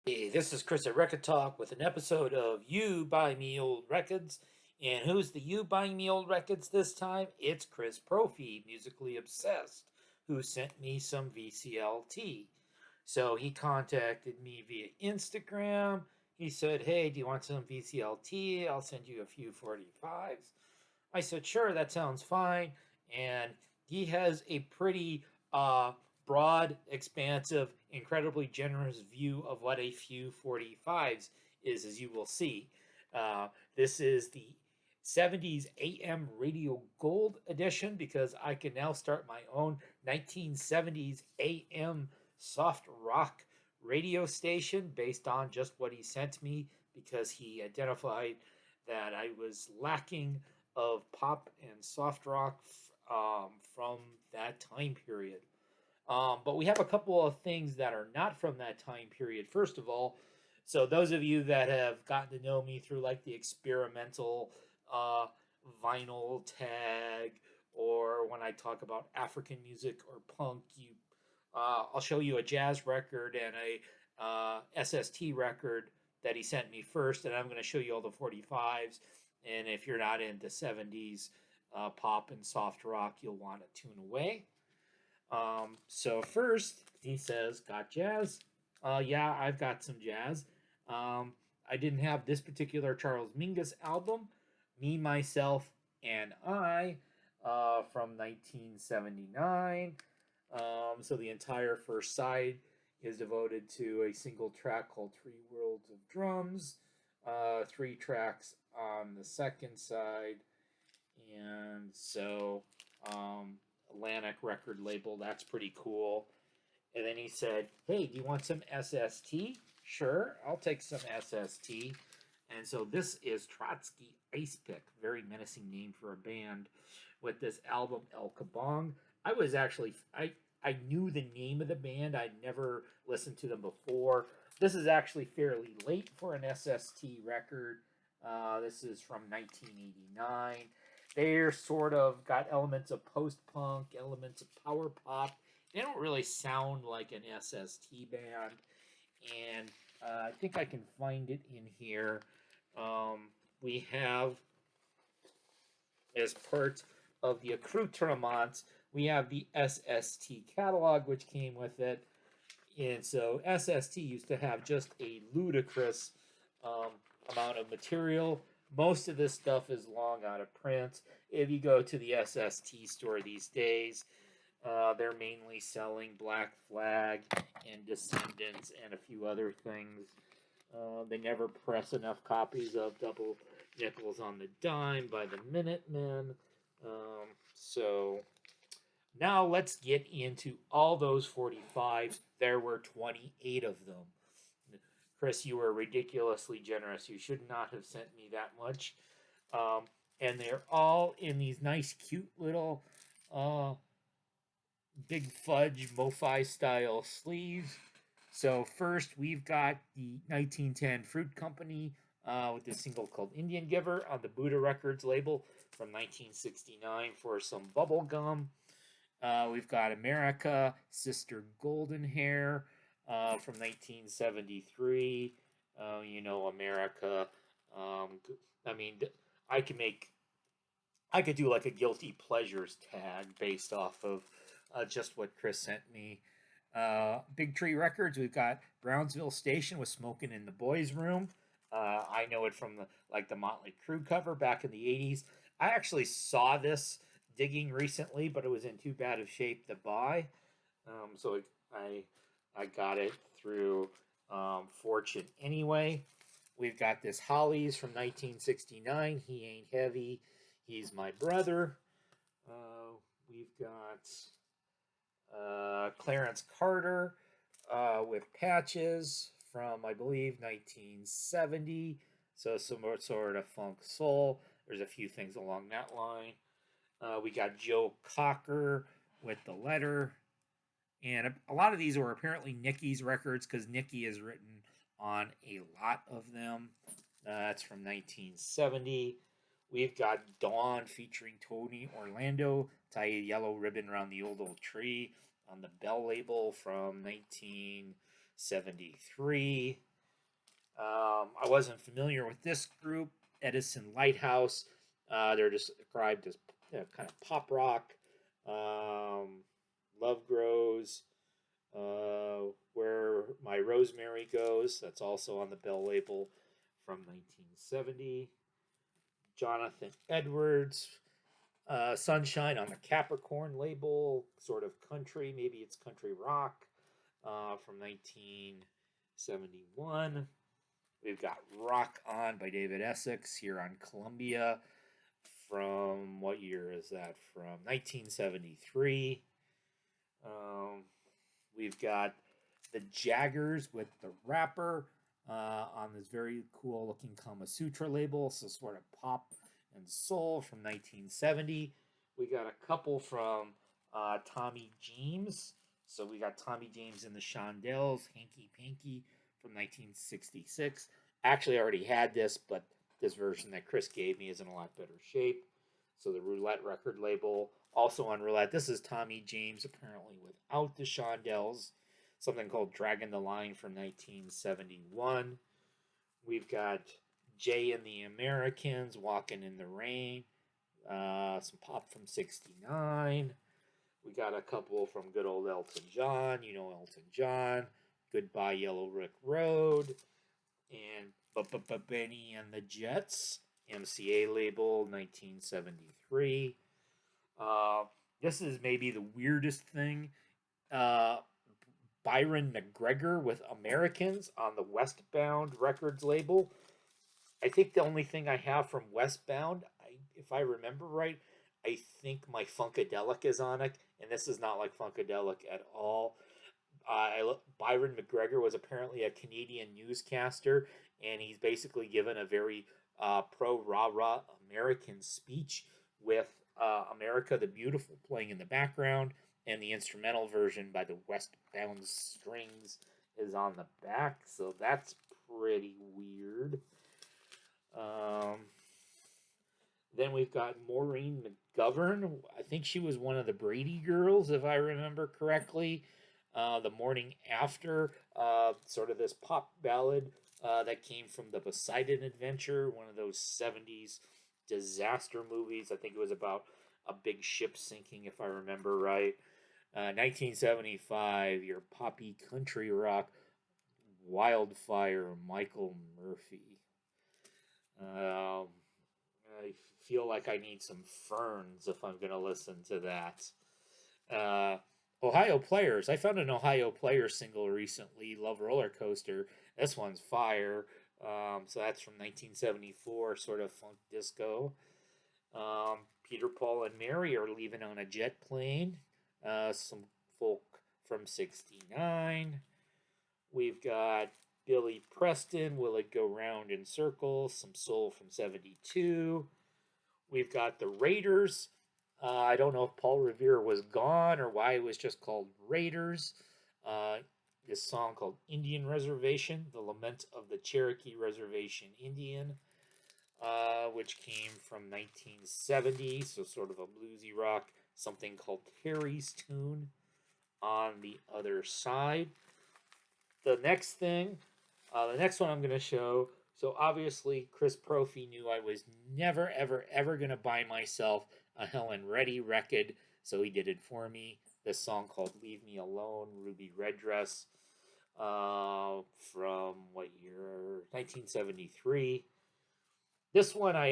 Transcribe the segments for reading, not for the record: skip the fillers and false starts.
Hey, this is Chris at Rekkid Talk with an episode of You Buy Me Old Records. And who's the You Buying Me Old Records this time? It's Chris Propfe, musically obsessed, who sent me some VCLT. So he contacted me via Instagram. He said, "Hey, do you want some VCLT? I'll send you a few 45s." I said, "Sure, that sounds fine." And he has a pretty broad, expansive, incredibly generous view of what a few 45s is, as you will see. This is the 70s AM Radio Gold edition because I can now start my own 1970s AM soft rock radio station based on just what he sent me because he identified that I was lacking of pop and soft rock from that time period. But we have a couple of things that are not from that time period. First of all, so those of you that have gotten to know me through like the experimental uh, vinyl tag, or when I talk about African music or punk, I'll show you a jazz record and a SST record that he sent me first, and I'm going to show you all the 45s. And if you're not into 70s pop and soft rock, you'll want to tune away. So first, he says, "Got jazz?" Yeah, I've got some jazz. I didn't have this particular Charles Mingus album, Me, Myself, and I, from 1979. So the entire first side is devoted to a single track called Three Worlds of Drums, three tracks on the second side, and so Atlantic record label. That's pretty cool. And then he said, "Hey, do you want some SST?" "Sure, I'll take some SST." And so this is Trotsky Icepick, very menacing name for a band, with this album El Kabong. I was actually I knew the name of the band. I'd never listened to them before. This is actually fairly late for an SST record. This is from 1989. They're sort of got elements of post-punk, elements of power pop. They don't really sound like an SST band. And I think I can find it in here. We have, as part of the accoutrements, we have the SST catalog, which came with it. And so SST used to have just a ludicrous amount of material. Most of this stuff is long out of print. If you go to the SST store these days, they're mainly selling Black Flag and Descendants and a few other things. They never press enough copies of Double Nickels on the Dime by the Minutemen. So now let's get into all those 45s. There were 28 of them. Chris, you were ridiculously generous. You should not have sent me that much. And they're all in these nice, cute little Big Fudge MoFi style sleeves. So first, we've got the 1910 Fruit Company with this single called Indian Giver on the Buddha Records label from 1969 for some bubble gum. We've got America, Sister Golden Hair from 1973. America. I mean, I could make, I could do like a guilty pleasures tag based off of just what Chris sent me. Big Tree Records. We've got Brownsville Station with Smoking in the Boys' Room. I know it from the Motley Crue cover back in the 80s. I actually saw this digging recently, but it was in too bad of shape to buy. So I got it through Fortune anyway. We've got this Hollies from 1969. He Ain't Heavy. He's My Brother. We've got Clarence Carter with Patches from, I believe, 1970. So some sort of funk soul. There's a few things along that line. We got Joe Cocker with The Letter. And a lot of these were apparently Nicky's records because Nicky is written on a lot of them. That's from 1970. We've got Dawn featuring Tony Orlando, Tie a Yellow Ribbon Around the Old Tree on the Bell label from 1973. I wasn't familiar with this group, Edison Lighthouse. They're described as kind of pop rock. Love Grows, Where My Rosemary Goes. That's also on the Bell label from 1970. Jonathan Edwards, Sunshine on the Capricorn label, sort of country, maybe it's country rock, from 1971. We've got Rock On by David Essex here on Columbia. From what year is that? From 1973. We've got the Jaggers with the Rapper on this very cool looking Kama Sutra label. So sort of pop and soul from 1970. We got a couple from Tommy James. So we got Tommy James and the Shondells, Hanky Panky from 1966. Actually, I already had this, but this version that Chris gave me is in a lot better shape. So the Roulette record label, also on Roulette. This is Tommy James, apparently without the Shondells. Something called Dragging the Line from 1971. We've got Jay and the Americans, Walking in the Rain. Some pop from 69. We got a couple from good old Elton John. You know Elton John. Goodbye Yellow Brick Road. And Benny and the Jets. MCA label, 1973. This is maybe the weirdest thing. Byron McGregor with Americans on the Westbound Records label. I think the only thing I have from Westbound, if I remember right, I think my Funkadelic is on it, and this is not like Funkadelic at all. Byron McGregor was apparently a Canadian newscaster, and he's basically given a very pro-rah-rah American speech with America the Beautiful playing in the background, and the instrumental version by the Westbound Strings is on the back, so that's pretty weird. Then we've got Maureen McGovern. I think she was one of the Brady girls, if I remember correctly. The Morning After, sort of this pop ballad that came from the Poseidon Adventure, one of those 70s disaster movies. I think it was about a big ship sinking, if I remember right. 1975, your poppy country rock, Wildfire, Michael Murphy. I feel like I need some ferns if I'm going to listen to that. Ohio Players. I found an Ohio Players single recently, Love Roller Coaster. This one's fire. So that's from 1974, sort of funk disco. Peter, Paul, and Mary are leaving on a jet plane. Some folk from 69. We've got Billy Preston, Will It Go Round in Circles? Some soul from 72. We've got the Raiders. I don't know if Paul Revere was gone or why it was just called Raiders. This song called Indian Reservation, The Lament of the Cherokee Reservation Indian, which came from 1970, so sort of a bluesy rock. Something called Terry's Tune on the other side. The next one I'm going to show. So obviously, Chris Propfe knew I was never, ever, ever going to buy myself a Helen Reddy Rekkid, so he did it for me. This song called Leave Me Alone, Ruby Red Dress, from what year? 1973. This one I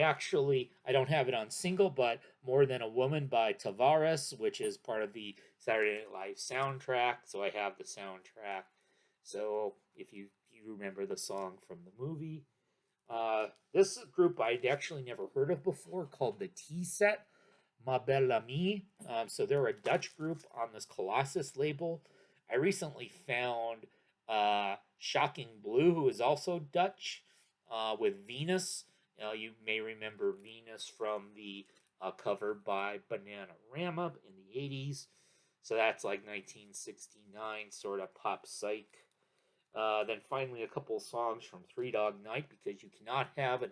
don't have it on single, but More Than a Woman by Tavares, which is part of the Saturday Night Live soundtrack, so I have the soundtrack. So if you remember the song from the movie. This group I'd actually never heard of before, called the T-Set, Ma Belle Amie. So they're a Dutch group on this Colossus label. I recently found Shocking Blue, who is also Dutch, with Venus. You may remember Venus from the cover by Bananarama in the 80s. So that's like 1969, sort of pop psych. Then finally a couple songs from Three Dog Night, because you cannot have an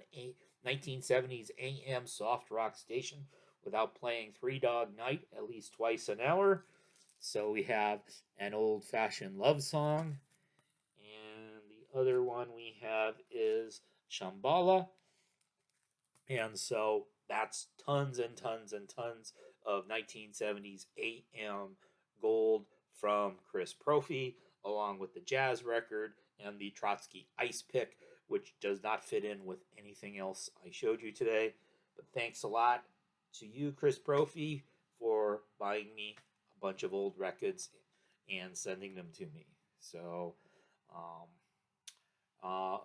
1970s AM soft rock station without playing Three Dog Night at least twice an hour. So we have An Old Fashioned Love Song, and the other one we have is Shambhala. And so that's tons and tons and tons of 1970s AM gold from Chris Propfe, along with the jazz record and the Trotsky Icepick, which does not fit in with anything else I showed you today. But thanks a lot to you, Chris Propfe, for buying me a bunch of old records and sending them to me. So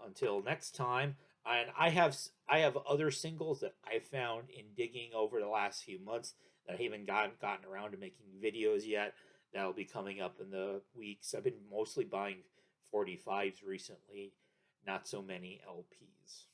until next time, and I have other singles that I found in digging over the last few months that I haven't gotten around to making videos yet. That'll be coming up in the weeks. I've been mostly buying 45s recently, not so many LPs.